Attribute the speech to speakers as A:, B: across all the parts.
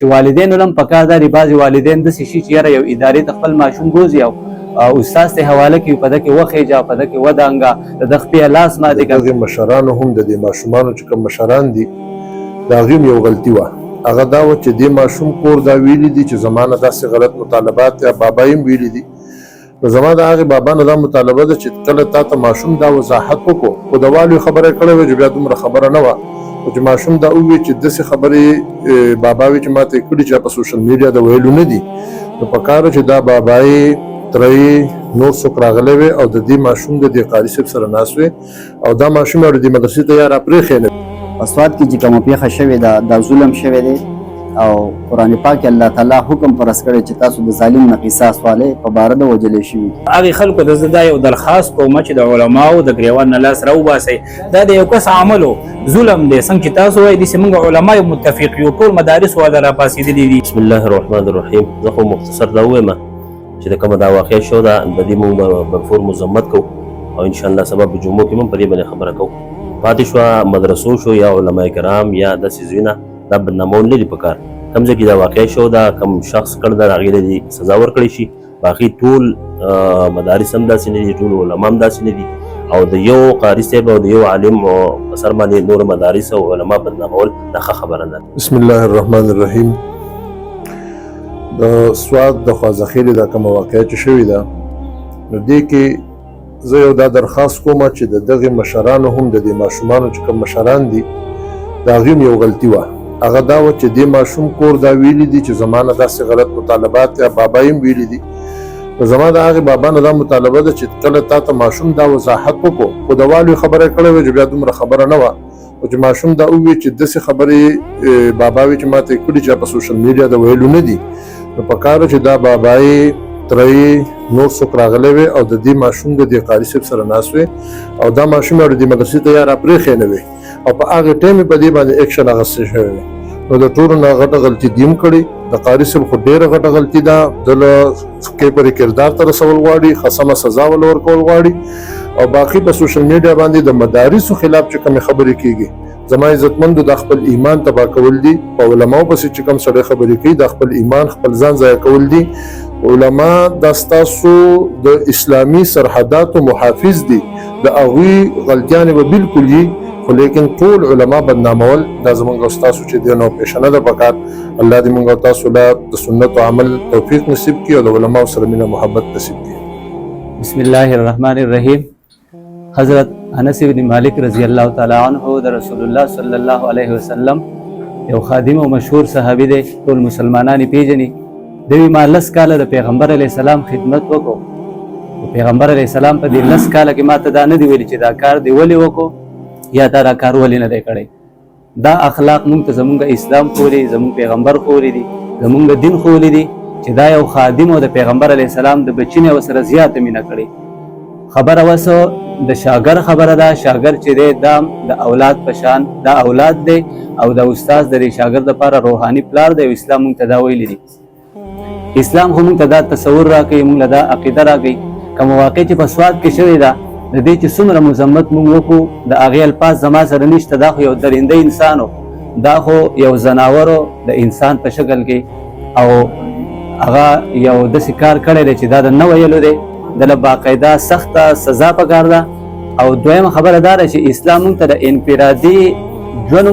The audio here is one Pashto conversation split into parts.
A: چې والدینو لم پکار دي بعضې والدین داسې شي چې یاره یو ادارې ته خپل ماشوم بوځي او استاد ته حواله کړي په ده کې وخېجه په ده کې ودانګه د ده خپې لاس ماتې کړه.
B: دغې مشرانو هم د دې ماشومانو چې کوم مشران دي د هغې هم یو غلطي وه، هغه دا وه چې دې ماشوم کور دا ویلي دي چې زما نه داسې غلط مطالبات یا بابا یې هم ویلي دي. نو زما د هغې بابا نه دا مطالبه ده چې کله تا ته ماشوم دا وضاحت وکړو، خو د والیو خبره یې کړې وه چې بیا دومره خبره نه وه، خو چې ماشوم دا ووایي چې داسې خبرې بابا وي چې ما ته یې کړي چې په سوشل میډیا د ویلو نه دي، نو پکار چې دا بابا یې تره یې نور څوک راغلی وي او د دې ماشوم د دې قاري صاحب سره ناست وي او دا ماشوم یې د دې مدرسې ته یا راپرېښی نه.
C: په سوات کې چې کومه پیښه شوې ده دا ظلم شوی دی او قرآن پاک الله تعالی حکم پرس کړی چې تاسو د ظالم نه قصاص والی په باره د وجلی شوي.
D: هغې خلکو ته زه دا یو درخواست کوم چې د علماو د ګریوان نه لاس راوباسئ. دا د یو کس عمل و ظلم دی، څنګه چې تاسو وایي داسې موږ علما یو متفق یو، ټول مدارس والا راپاڅېدلي دي.
E: بسم الله الرحمن الرحیم. زه خو مختصر دا ووایم چې د کومه دا واقع شو ده د دې موږ بفور مذمت کوو او انشاءالله سبا په جمعو کې هم په دې باندې خبره کوو. پاتې شوه مدرسو شو یا علما کرام یا داسې ځایونه دا بدنامول نه دي پکار. کوم ځای کې دا واقع شو ده کوم شخص کړ ده هغې له دې سزا ورکړی شي. باقي ټول مدارس هم داسې نه دي، ټول علما هم داسې نه دي او د یو قاري صاحب او د یو عالم په سر باندې نور مدارس او علما بدنامول دا ښه خبره نه ده.
B: بسم الله الرحمن الرحیم. د سوات د خوازخیلې دا کومه واقعه چې شوې ده نو دې کې زه یو دا درخواست کوم چې د دغې مشرانو هم د دې ماشومانو چې کوم مشران دي د هغې هم یو غلطي وه، هغه دا وه چې دې ماشوم کور دا ویلي دي چې زما نه داسې غلط مطالبات یا بابا یې هم ویلي دي. نو زما د هغې بابا نه دا مطالبه ده چې کله تا ته ماشوم دا وضاحت وکړو، خو د والیو خبره یې کړې وه چې بیا دومره خبره نه وه، خو چې ماشوم دا ووایي چې داسې خبرې بابا وي چې ما ته یې کړي چې په سوشل میډیا د ویلو نه دي، نو پکار چې دا بابا یې تره یې نور څوک راغلی وي او د دې ماشوم د دې قاري صاحب سره ناست وي او دا ماشوم یې د دې مدرسې ته یا راپرېښی نه وي او په هغې ټایم په دې باندې ایکشن اخیستی شوی وي. نو د ټولو نه غټه غلطي دې هم کړې، د قاري صاحب خو ډېره غټه غلطي ده، ده له کیپرې کردار ته رسول غواړي، خصمه سزا ول ورکول غواړي او باقي په سوشل میډیا باندې د مدارسو خلاف چې کومې خبرې کېږي زما عزتمندو دا خپل ایمان تباه کول دي. په علماو پسې چې کوم سړی خبرې کوي دا خپل ایمان خپل ځان ضایع کول دي. علما دا ستاسو د اسلامي سرحداتو محافظ دي، د هغوی غلطیانې به بالکل وي، خو لیکن ټول علما بدنامول دا زموږ او ستاسو چې دی نو پیشنه ده پکار. الله دې موږ او تاسو له د سنتو عمل توفیق نصیب کړي او د علماو سره مینه محبت نصیب کړي.
A: بسم الله الرحمن الرحیم. حضرت انس بن مالک رضی الله تعالی عنہ د رسول الله صلی الله علیه وسلم یو خادم او مشهور صحابي دی، ټول مسلمانان یې پیژني. دوی ما 10 کاله د پیغمبر علیه السلام خدمت وکړو. پیغمبر علیه السلام په دې 10 کاله کې ما ته دا نه دی ویلي چې دا کار دی ولې وکړو یا دا کار ولې نه دی کړی. دا اخلاق موږ ته زموږ اسلام ښولي، زموږ پیغمبر ښولي دي، زموږ دین ښولي دي چې دا یو خادم او د پیغمبر علیه السلام د بچي نه ورسره زیاته مینه کړې. خبره وسو د شاګر خبره ده، شاګر چې دی دا د اولاد په شان دا اولاد دی او د استاد د شاګرد لپاره روحاني پلار دی او اسلام موږ ته دا ویلي دي. اسلام خو موږ ته دا تصور راکوي، موږ له دا عقیده راکوي. کومه واقع چې په سوات کې شوې ده د دې چې څومره مذمت موږ وکړو د هغې الفاظ زما سره نشته. دا خو یو درنده انسان و، دا خو یو ځناور و د انسان په شکل کې او هغه یو داسې کار کړی دی چې دا د نه ویلو دی، دله باقاعده سخته سزا پکار ده. او دویمه خبره دا ده چې اسلام موږ ته د انفرادي ژوند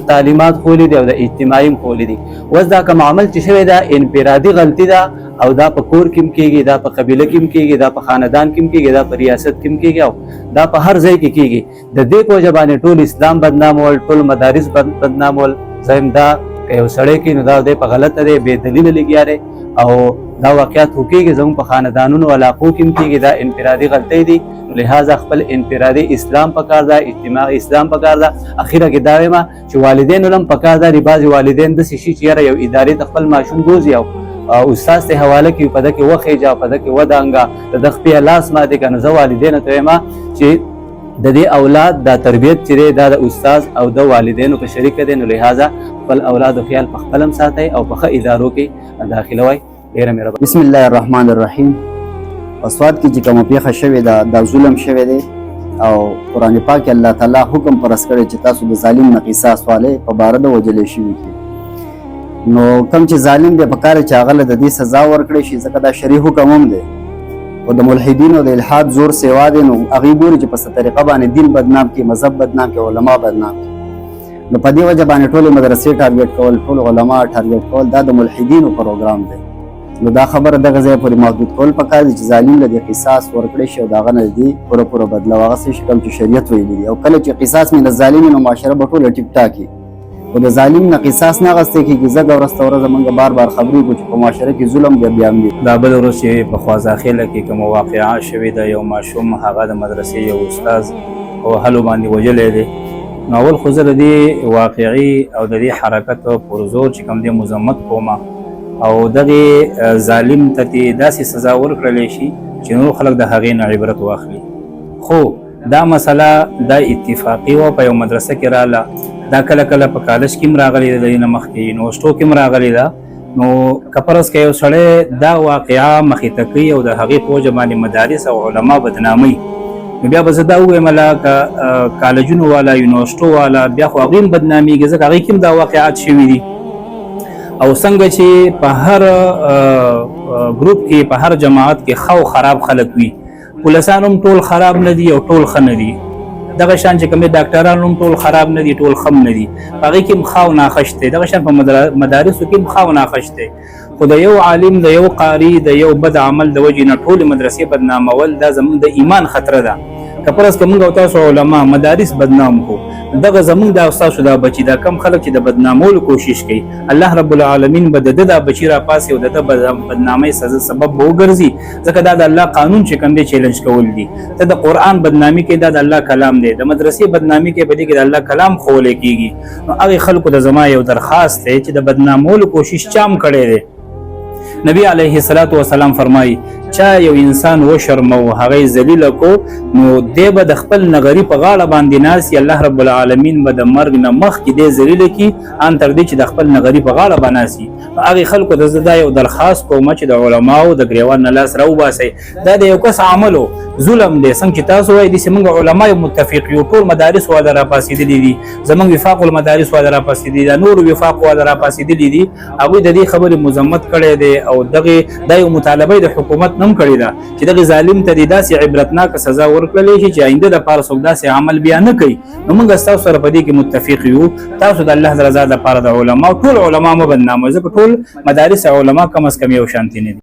A: تعلیمات ښولي دي او د اجتماعي هم ښولي دي. اوس دا کوم عمل چې شوی ده انفرادي غلطي ده او دا په کور کې هم کېږي، دا په قبیله کې هم کېږي، دا په خاندان کې هم کېږي، دا په ریاست کې هم کېږي او دا په هر ځای کې کېږي. د دې په وجه باندې ټول اسلام بدنامول، ټول مدارس بدنامول. زم دا که یو سړی کوي نو دا دی په غلطه دی، بې دلیله لګیا دی او دا واقعات وکېږي زموږ په خاندانونو علاقو کې هم کېږي. دا انفرادي غلطۍ دي، لہذا خپل انفرادي اسلام پکار ده، اجتماعي اسلام پکار ده. اخیره کې دا وایم چې والدینو لم پکار دي بعضې والدین داسې شي چې یاره یو ادارې ته خپل ماشوم بوځي او استاد ته حواله کړي په ده کې وخېجه په ده کې ودانګه د ده خپې لاس ماتې کړه. نو زه والدینو ته وایم چې د دې اولاد دا تربیت چې دی دا د استاد او د والدینو په شریکه دی، نو لہذا خپل اولادو خیال په خپل هم ساتئ او په ښه ادارو کې داخلوئ. ډېره مهرباني.
C: بسم الله الرحمن الرحیم. په سوات کې چې کومه پیښه شوې ده دا ظلم شوی دی او قرآن پاک الله تعالی حکم پرس کړی چې تاسو د ظالم نه قصاص والی په باره د وجلی شوي کې. نو کم چې ظالم دی په کار چې هغه له د دې سزا ورکړي شي ځکه دا شرعي حکم هم دی او د ملحدینو د الحاد زور سیوا دی نو هغوی ګوري چې په څه طریقه باندې دین بدنام کړي مذهب بدنام کړي علما بدنام کړي نو په دې وجه باندې ټولې مدرسې ټارګېټ کول ټول علما ټارګېټ کول دا د ملحدینو پروګرام دی نو دا خبره دغه ځای پورې محدود کول پکار دي چې ظالم له دې قصاص ورکړی شي او د هغه نه دې پوره بدله واغستې شي کوم چې شریعت ویلي دي او کله چې قصاص من الظالم نو معاشره به ټوله ټیپ ټاکي او د ظالم نه قصاص نه اخیستل کېږي ځکه ورځ ورځ موږ بار بار خبرې کوو چې په معاشره کې ظلم بیا هم وي
D: دا بله ورځ چې په خوازاخیله کې کومه واقعه شوې ده یو ماشوم هغه د مدرسې یو استاذ په وهلو باندې وژلی دی نو اول خو زه د دې واقعي او د دې حرکت پر زور چې کوم دی مذمت کوم او دغه ظالم ته داسې سزا ورکړلی شي چې نور خلک د هغې نه عبرت واخلي خو دا مسله دا اتفاقي وه په یو مدرسه کې راله دا کله کله په کالج کې هم راغلې ده د دې نه مخکې یونیورسټو کې هم راغلې ده نو که فرض که یو سړی دا واقعه مخې ته کوي او د هغې په وجه باندې مدارس او علما بدناموي نو بیا به زه دا ووایم که کالجونو والا یونیورسټو والا بیا خو هغوی هم بدنامېږي ځکه هغوی کې هم دا واقعات شوي دي او څنګه چې په هر ګروپ کې په هر جماعت کې ښه او خراب خلک وي پولیسان هم ټول خراب نه دي او ټول ښه نه دي دغه شان چې کوم ډاکټران هم ټول خراب نه دي ټول ښه نه دي په هغې کې هم ښه او ناخوش دی دغه شان په مدارسو کې هم ښه او ناخوش دی خو د یو عالم د یو قاري د یو بد عمل د وجې نه ټولې مدرسې بدنامول دا زموږ د ایمان خطره ده که فرض که موږ او تاسو علما مدارس بدنام کو دغه زموږ دا ستاسو دا بچي دا کم خلک چې د بدنامولو کوشش کوي الله رب العالمین به د ده دا بچي راپاسي او د ده بدنامۍ سبب به وګرځي ځکه دا د الله قانون چې کوم دی چیلنج کول دي ته د قرآن بدنامي کې دا د الله کلام دی د مدرسې بدنامي کې په دې کې د الله کلام ښوولی کېږي نو هغې خلکو د زما یو درخواست دی چې د بدنامولو کوشش چام کړی دی نبی علیه الصلاۃ والسلام فرمایي چا یو انسان وشرمو هغه ذلیل کو نو دی به د خپل نغری په غاړه باندې ناس الله رب العالمین به د مرګ نه مخکې دی ذلیل کی ان تر دې چې د خپل نغری په غاړه بناسي هغه خلکو د زدا یو درخواست کوم چې د علماو د ګریوان نه لاس راوباسي دا د یو کس عملو ظلم دی څنګه چې تاسو وایي د موږ علما متفق یو ټول مدارس والا را پاسېدلي دي زموږ وفاق المدارس والا را پاسېدلي دي نور وفاق والا را پاسېدلي دي هغوی د دې خبرې مذمت کړی دی او دغه دا یو مطالبه د حکومت نم کړی ده چې دغه ظالم ته داسې عبرتناک سزا ورکړلی شي چې آینده دپاره څوک داسې عمل بیا نه کوي نو موږ ستاسو سره په دې کې متفق یو تاسو د الله رضا دپاره د علما ټول علما مه بدناموئ ځکه ټول مدارس علما کم از کم یو شانتي نه دي